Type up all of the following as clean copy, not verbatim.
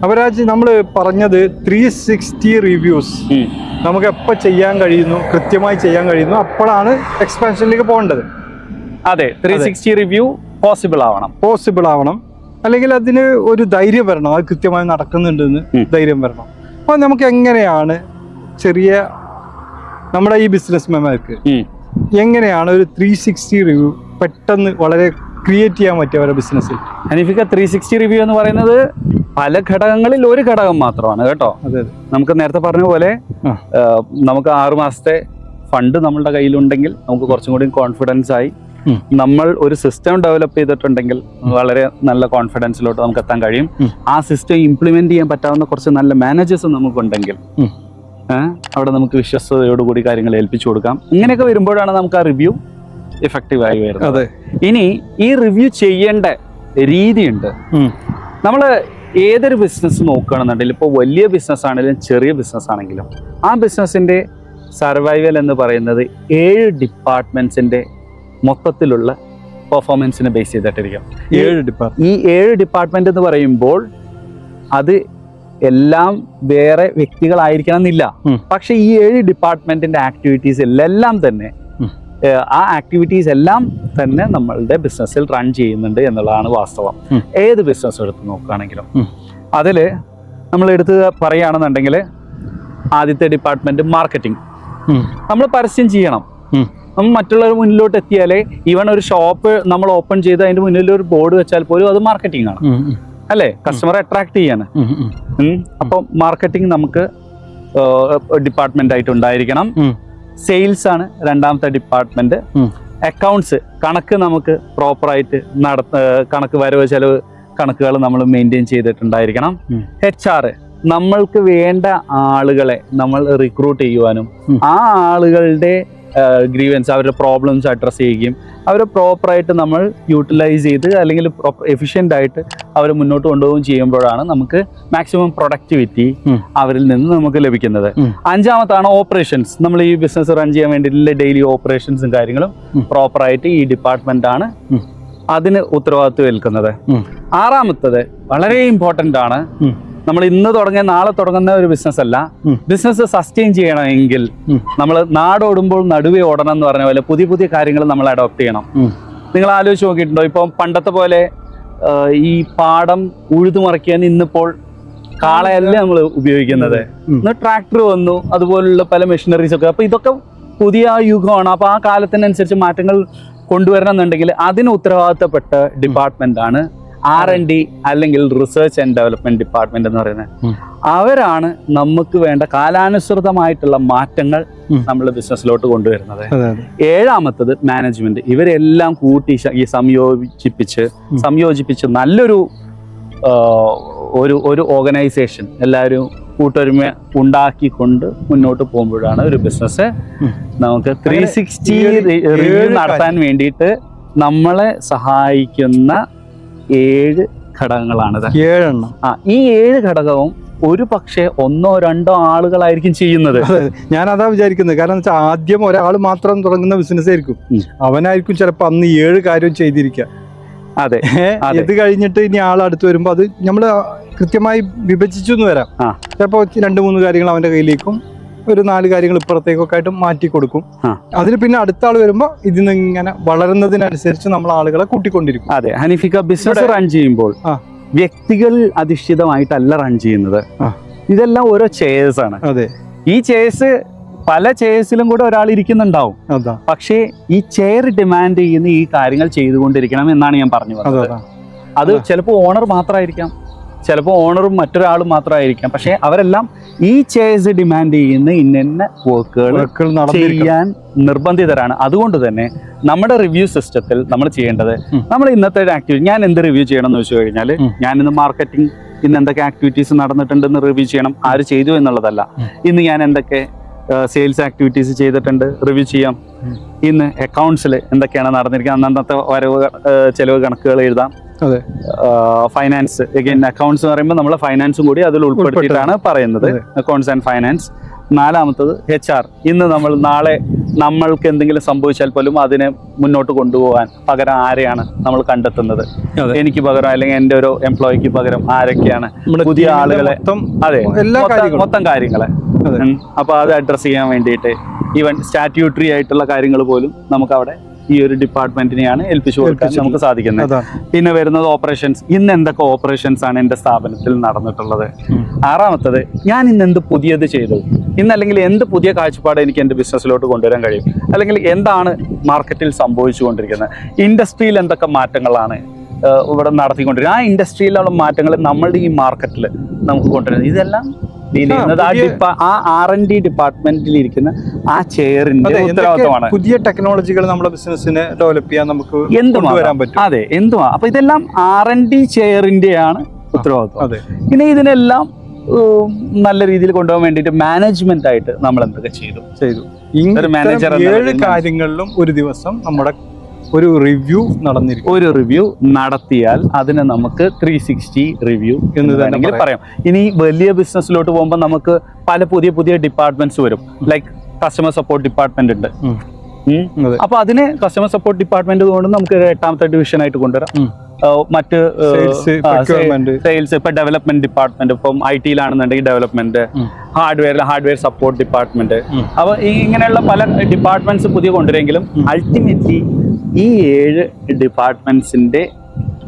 അവരാജ് നമ്മൾ പറഞ്ഞത് 360 റിവ്യൂസ് നമുക്ക് എപ്പോൾ ചെയ്യാൻ കഴിയുന്നു, കൃത്യമായി ചെയ്യാൻ കഴിയുന്നു, അപ്പോഴാണ് എക്സ്പാൻഷനിലേക്ക് പോകേണ്ടത്. അതെ, 360 റിവ്യൂ പോസിബിൾ ആവണം. അല്ലെങ്കിൽ അതിന് ഒരു ധൈര്യം വരണം, അത് കൃത്യമായി നടക്കുന്നുണ്ടെന്ന് ധൈര്യം വരണം. അപ്പോൾ നമുക്ക് എങ്ങനെയാണ് നമ്മുടെ ഈ ബിസിനസ്മാൻമാർക്ക് എങ്ങനെയാണ് ഒരു 360 റിവ്യൂ പെട്ടെന്ന് വളരെ ക്രിയേറ്റ് ചെയ്യാൻ പറ്റിയ അവരുടെ ബിസിനസ്സിൽ? ഹനീഫിക്ക 360 റിവ്യൂ എന്ന് പറയുന്നത് പല ഘടകങ്ങളിൽ ഒരു ഘടകം മാത്രമാണ് കേട്ടോ. നമുക്ക് നേരത്തെ പറഞ്ഞ പോലെ നമുക്ക് 6 മാസത്തെ ഫണ്ട് നമ്മളുടെ കയ്യിലുണ്ടെങ്കിൽ നമുക്ക് കുറച്ചും കൂടി കോൺഫിഡൻസ് ആയി, നമ്മൾ ഒരു സിസ്റ്റം ഡെവലപ്പ് ചെയ്തിട്ടുണ്ടെങ്കിൽ വളരെ നല്ല കോൺഫിഡൻസിലോട്ട് നമുക്ക് എത്താൻ കഴിയും. ആ സിസ്റ്റം ഇംപ്ലിമെന്റ് ചെയ്യാൻ പറ്റാവുന്ന കുറച്ച് നല്ല മാനേജേഴ്സ് നമുക്കുണ്ടെങ്കിൽ അവിടെ നമുക്ക് വിശ്വസ്തയോടുകൂടി കാര്യങ്ങൾ ഏൽപ്പിച്ചു കൊടുക്കാം. ഇങ്ങനെയൊക്കെ വരുമ്പോഴാണ് നമുക്ക് ആ റിവ്യൂ എഫക്റ്റീവായി വരുന്നത്. ഇനി ഈ റിവ്യൂ ചെയ്യേണ്ട രീതിയുണ്ട്. നമ്മൾ ഏതൊരു ബിസിനസ് നോക്കുകയാണെന്നുണ്ടെങ്കിൽ, ഇപ്പോൾ വലിയ ബിസിനസ് ആണെങ്കിലും ചെറിയ ബിസിനസ് ആണെങ്കിലും, ആ ബിസിനസിന്റെ സർവൈവൽ എന്ന് പറയുന്നത് 7 ഡിപ്പാർട്ട്മെന്റ്സിന്റെ മൊത്തത്തിലുള്ള പെർഫോമൻസിനെ ബേസ് ചെയ്തിട്ടിരിക്കും. ഈ 7 ഡിപ്പാർട്ട്മെന്റ് എന്ന് പറയുമ്പോൾ അത് എല്ലാം വേറെ വ്യക്തികളായിരിക്കണം എന്നില്ല. പക്ഷെ ഈ 7 ഡിപ്പാർട്ട്മെന്റിന്റെ ആക്ടിവിറ്റീസ് എല്ലാം തന്നെ നമ്മളുടെ ബിസിനസ്സിൽ റൺ ചെയ്യുന്നുണ്ട് എന്നുള്ളതാണ് വാസ്തവം. ഏത് ബിസിനസ് എടുത്ത് നോക്കുകയാണെങ്കിലും അതിൽ നമ്മൾ എടുത്ത് പറയുകയാണെന്നുണ്ടെങ്കിൽ, ആദ്യത്തെ ഡിപ്പാർട്ട്മെന്റ് മാർക്കറ്റിംഗ്. നമ്മൾ പരസ്യം ചെയ്യണം. നമ്മൾ മറ്റുള്ളവർ മുന്നിലോട്ട് എത്തിയാലേ, ഈവൻ ഒരു ഷോപ്പ് നമ്മൾ ഓപ്പൺ ചെയ്ത് അതിന്റെ മുന്നിൽ ഒരു ബോർഡ് വെച്ചാൽ പോലും അത് മാർക്കറ്റിംഗ് ആണ്, അല്ലേ? കസ്റ്റമറെ അട്രാക്ട് ചെയ്യാണ്. അപ്പം മാർക്കറ്റിംഗ് നമുക്ക് ഡിപ്പാർട്ട്മെന്റ് ആയിട്ട് ഉണ്ടായിരിക്കണം. സെയിൽസ് ആണ് രണ്ടാമത്തെ ഡിപ്പാർട്ട്മെന്റ്. അക്കൗണ്ട്സ്, കണക്ക് നമുക്ക് പ്രോപ്പറായിട്ട് കണക്ക് വരവ് ചെലവ് കണക്കുകൾ നമ്മൾ മെയിൻറ്റെയിൻ ചെയ്തിട്ടുണ്ടായിരിക്കണം. HR, നമ്മൾക്ക് വേണ്ട ആളുകളെ നമ്മൾ റിക്രൂട്ട് ചെയ്യുവാനും ആ ആളുകളുടെ ഗ്രീവൻസ്, അവരുടെ പ്രോബ്ലംസ് അഡ്രസ്സ് ചെയ്യുകയും അവരെ പ്രോപ്പറായിട്ട് നമ്മൾ യൂട്ടിലൈസ് ചെയ്ത് അല്ലെങ്കിൽ എഫിഷ്യൻ്റ് ആയിട്ട് അവരെ മുന്നോട്ട് കൊണ്ടുപോവുകയും ചെയ്യുമ്പോഴാണ് നമുക്ക് മാക്സിമം പ്രൊഡക്ടിവിറ്റി അവരിൽ നിന്ന് നമുക്ക് ലഭിക്കുന്നത്. അഞ്ചാമത്താണ് ഓപ്പറേഷൻസ്. നമ്മൾ ഈ ബിസിനസ് റൺ ചെയ്യാൻ വേണ്ടിയിട്ടുള്ള ഡെയിലി ഓപ്പറേഷൻസും കാര്യങ്ങളും പ്രോപ്പറായിട്ട് ഈ ഡിപ്പാർട്ട്മെന്റ് ആണ് അതിന് ഉത്തരവാദിത്വം ഏൽക്കുന്നത്. ആറാമത്തത് വളരെ ഇമ്പോർട്ടൻ്റ് ആണ്. നമ്മൾ ഇന്ന് തുടങ്ങിയ നാളെ തുടങ്ങുന്ന ഒരു ബിസിനസ് അല്ല. ബിസിനസ് സസ്റ്റെയിൻ ചെയ്യണമെങ്കിൽ നമ്മൾ നാടോടുമ്പോൾ നടുവേ ഓടണം എന്ന് പറഞ്ഞ പോലെ പുതിയ പുതിയ കാര്യങ്ങൾ നമ്മൾ അഡോപ്റ്റ് ചെയ്യണം. നിങ്ങൾ ആലോചിച്ച് നോക്കിയിട്ടുണ്ടോ? ഇപ്പം പണ്ടത്തെ പോലെ ഈ പാടം ഉഴുതുമറിക്കാൻ ഇന്നിപ്പോൾ കാളയല്ല നമ്മൾ ഉപയോഗിക്കുന്നത്. ഇന്ന് ട്രാക്ടർ വന്നു, അതുപോലുള്ള പല മെഷീനറീസ് ഒക്കെ. അപ്പൊ ഇതൊക്കെ പുതിയ യുഗമാണ്. അപ്പൊ ആ കാലത്തിനനുസരിച്ച് മാറ്റങ്ങൾ കൊണ്ടുവരണം എന്നുണ്ടെങ്കിൽ അതിന് ഉത്തരവാദിത്തപ്പെട്ട ഡിപ്പാർട്ട്മെന്റ് ആണ് R&D അല്ലെങ്കിൽ റിസർച്ച് ആൻഡ് ഡെവലപ്മെന്റ് ഡിപ്പാർട്ട്മെന്റ് എന്ന് പറയുന്നത്. അവരാണ് നമുക്ക് വേണ്ട കാലാനുസൃതമായിട്ടുള്ള മാറ്റങ്ങൾ നമ്മൾ ബിസിനസ്സിലോട്ട് കൊണ്ടുവരുന്നത്. ഏഴാമത്തത് മാനേജ്മെന്റ്. ഇവരെല്ലാം കൂട്ടി സംയോജിപ്പിച്ച് നല്ലൊരു ഒരു ഓർഗനൈസേഷൻ എല്ലാവരും കൂട്ടൊരുമ ഉണ്ടാക്കിക്കൊണ്ട് മുന്നോട്ട് പോകുമ്പോഴാണ് ഒരു ബിസിനസ് നമുക്ക് 360 റിവ്യൂ നടത്താൻ വേണ്ടിയിട്ട് നമ്മളെ സഹായിക്കുന്ന 7 ഘടകങ്ങളാണ്. 7 എണ്ണം. ഈ 7 ഘടകവും ഒരു പക്ഷേ 1 or 2 ആളുകളായിരിക്കും ചെയ്യുന്നത്. ഞാൻ അതാ വിചാരിക്കുന്നത്. കാരണം വെച്ചാൽ ആദ്യം ഒരാൾ മാത്രം തുടങ്ങുന്ന ബിസിനസ് ആയിരിക്കും. അവനായിരിക്കും ചിലപ്പോൾ അന്ന് 7 കാര്യം ചെയ്തിരിക്കുക. അതെ. ഇത് കഴിഞ്ഞിട്ട് ഇനി ആൾ അടുത്ത് വരുമ്പോൾ അത് നമ്മൾ കൃത്യമായി വിഭജിച്ചു എന്ന് വരാം. ചിലപ്പോൾ 2-3 കാര്യങ്ങൾ അവന്റെ കയ്യിലേക്കും ഒരു 4 കാര്യങ്ങൾ ഇപ്പുറത്തേക്കൊക്കെ ആയിട്ട് മാറ്റി കൊടുക്കും. അതിന് പിന്നെ അടുത്ത ആൾ വരുമ്പോൾ ഇതിന് ഇങ്ങനെ വളരുന്നതിനനുസരിച്ച് നമ്മൾ ആളുകളെ കൂട്ടിക്കൊണ്ടിരിക്കും. അതെ ഹനീഫിക്ക, ബിസിനസ് റൺ ചെയ്യുമ്പോൾ വ്യക്തികൾ അധിഷ്ഠിതമായിട്ടല്ല റൺ ചെയ്യുന്നത്. ഇതെല്ലാം ഓരോ ചെയർസ് ആണ്. അതെ. ഈ ചെയർസ് പല ചെയർസിലും കൂടെ ഒരാൾ ഇരിക്കുന്നുണ്ടാവും. പക്ഷേ ഈ ചെയർ ഡിമാൻഡ് ചെയ്യുന്ന ഈ കാര്യങ്ങൾ ചെയ്തുകൊണ്ടിരിക്കണം എന്നാണ് ഞാൻ പറഞ്ഞു പറഞ്ഞത്. അത് ചിലപ്പോൾ ഓണർ മാത്രമായിരിക്കാം, ചിലപ്പോൾ ഓണറും മറ്റൊരാളും മാത്രമായിരിക്കാം. പക്ഷെ അവരെല്ലാം ഈ ചെയർസ് ഡിമാൻഡ് ചെയ്യുന്ന ഇന്ന വർക്കുകൾ ചെയ്യാൻ നിർബന്ധിതരാണ്. അതുകൊണ്ട് തന്നെ നമ്മുടെ റിവ്യൂ സിസ്റ്റത്തിൽ നമ്മൾ ചെയ്യേണ്ടത്, നമ്മൾ ഇന്നത്തെ ആക്ടിവിറ്റി, ഞാൻ എന്ത് റിവ്യൂ ചെയ്യണം എന്ന് വെച്ച് കഴിഞ്ഞാൽ, ഞാൻ ഇന്ന് മാർക്കറ്റിംഗ് ഇന്ന് എന്തൊക്കെ ആക്ടിവിറ്റീസ് നടന്നിട്ടുണ്ടെന്ന് റിവ്യൂ ചെയ്യണം. ആര് ചെയ്തു എന്നുള്ളതല്ല. ഇന്ന് ഞാൻ എന്തൊക്കെ സെയിൽസ് ആക്ടിവിറ്റീസ് ചെയ്തിട്ടുണ്ട് റിവ്യൂ ചെയ്യാം. ഇന്ന് അക്കൗണ്ട്സിൽ എന്തൊക്കെയാണ് നടന്നിരിക്കുന്നത്, അന്നത്തെ വരവ് ചെലവ് കണക്കുകൾ എഴുതാം. ഫൈനാൻസ്, അഗൈൻ അക്കൗണ്ട്സ് എന്ന് പറയുമ്പോൾ നമ്മൾ ഫൈനാൻസും കൂടി അതിൽ ഉൾപ്പെടുത്തിയിട്ടാണ് പറയുന്നത്. Accounts and finance. 4ാമത്തത് HR. ഇന്ന് നമ്മൾ നാളെ നമ്മൾക്ക് എന്തെങ്കിലും സംഭവിച്ചാൽ പോലും അതിനെ മുന്നോട്ട് കൊണ്ടുപോകാൻ പകരം ആരെയാണ് നമ്മൾ കണ്ടെത്തുന്നത്? എനിക്ക് പകരം അല്ലെങ്കിൽ എൻ്റെ ഒരു എംപ്ലോയിക്ക് പകരം ആരൊക്കെയാണ്? പുതിയ ആളുകളെ, അതെ, മൊത്തം കാര്യങ്ങളെ. അപ്പൊ അത് അഡ്രസ് ചെയ്യാൻ വേണ്ടിയിട്ട് ഈവൻ സ്റ്റാറ്റ്യൂട്ടറി ആയിട്ടുള്ള കാര്യങ്ങൾ പോലും നമുക്ക് അവിടെ ഈ ഒരു ഡിപ്പാർട്ട്മെന്റിനെയാണ് ഏൽപ്പിച്ചു കൊടുക്കാൻ നമുക്ക് സാധിക്കുന്നത്. പിന്നെ വരുന്നത് ഓപ്പറേഷൻസ്. ഇന്ന് എന്തൊക്കെ ഓപ്പറേഷൻസ് ആണ് എൻ്റെ സ്ഥാപനത്തിൽ നടന്നിട്ടുള്ളത്? ആറാമത്തത്, ഞാൻ ഇന്ന് എന്ത് പുതിയത് ചെയ്തു, ഇന്നല്ലെങ്കിൽ എന്ത് പുതിയ കാഴ്ചപ്പാട് എനിക്ക് എൻ്റെ ബിസിനസ്സിലോട്ട് കൊണ്ടുവരാൻ കഴിയും, അല്ലെങ്കിൽ എന്താണ് മാർക്കറ്റിൽ സംഭവിച്ചുകൊണ്ടിരിക്കുന്നത്, ഇൻഡസ്ട്രിയിൽ എന്തൊക്കെ മാറ്റങ്ങളാണ് ഇവിടെ നടത്തിക്കൊണ്ടിരിക്കുന്നത്, ആ ഇൻഡസ്ട്രിയിലുള്ള മാറ്റങ്ങൾ നമ്മളുടെ ഈ മാർക്കറ്റിൽ നമുക്ക് കൊണ്ടുവരുന്നത്. ഇതെല്ലാം ആ R&D ഡിപ്പാർട്ട്മെന്റിൽ ഇരിക്കുന്ന ആ ചെയറിന്റെ ഉത്തരവാദിത്തമാണ്. പുതിയ ടെക്നോളജികൾ നമ്മുടെ ബിസിനസ്സിനെ ഡെവലപ്പ് ചെയ്യാൻ നമുക്ക് കൊണ്ടുവരാൻ പറ്റും. അതെ, എന്തുവാ. അപ്പൊ ഇതെല്ലാം R&D ചെയറിന്റെയാണ് ഉത്തരവാദിത്വം. പിന്നെ ഇതിനെല്ലാം നല്ല രീതിയിൽ കൊണ്ടുപോകാൻ വേണ്ടിയിട്ട് മാനേജ്മെന്റ് ആയിട്ട് നമ്മൾ എന്തൊക്കെ ചെയ്തു? ഒരു മാനേജർ 7 കാര്യങ്ങളിലും ഒരു ദിവസം നമ്മുടെ ഒരു റിവ്യൂ നടന്നിരിക്കും. ഒരു റിവ്യൂ നടത്തിയാൽ അതിനെ നമുക്ക് 360 റിവ്യൂ എന്ന് വേണമെങ്കിൽ പറയാം. ഇനി വലിയ ബിസിനസ്സിലോട്ട് പോകുമ്പോൾ നമുക്ക് പല പുതിയ ഡിപ്പാർട്ട്മെന്റ്സ് വരും. ലൈക്ക് കസ്റ്റമർ സപ്പോർട്ട് ഡിപ്പാർട്ട്മെന്റ് ഉണ്ട്. അപ്പൊ അതിനെ കസ്റ്റമർ സപ്പോർട്ട് ഡിപ്പാർട്ട്മെന്റ് കൊണ്ട് നമുക്ക് 8ാമത്തെ ഡിവിഷൻ ആയിട്ട് കൊണ്ടുവരാം. മറ്റ് സെയിൽസ്, ഇപ്പൊ ഡെവലപ്മെന്റ് ഡിപ്പാർട്ട്മെന്റ്, ഇപ്പം IT-യിലാണെന്നുണ്ടെങ്കിൽ ഡെവലപ്മെന്റ്, ഹാർഡ്വെയർ സപ്പോർട്ട് ഡിപ്പാർട്ട്മെന്റ്. അപ്പൊ ഇങ്ങനെയുള്ള പല ഡിപ്പാർട്ട്മെന്റ്സ് പുതിയ കൊണ്ടുവരെങ്കിലും അൾട്ടിമേറ്റ്ലി ഈ 7 ഡിപ്പാർട്ട്മെന്റ്സിന്റെ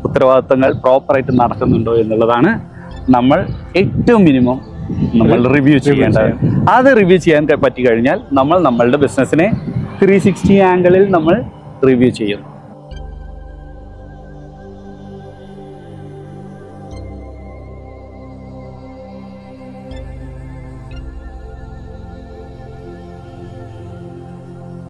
ഉത്തരവാദിത്തങ്ങൾ പ്രോപ്പറായിട്ട് നടക്കുന്നുണ്ടോ എന്നുള്ളതാണ് നമ്മൾ ഏറ്റവും മിനിമം നമ്മൾ റിവ്യൂ ചെയ്യേണ്ടത്. അത് റിവ്യൂ ചെയ്യാൻ പറ്റി കഴിഞ്ഞാൽ നമ്മൾ നമ്മളുടെ ബിസിനസ്സിനെ 360 ആംഗിളിൽ നമ്മൾ റിവ്യൂ ചെയ്യുന്നു.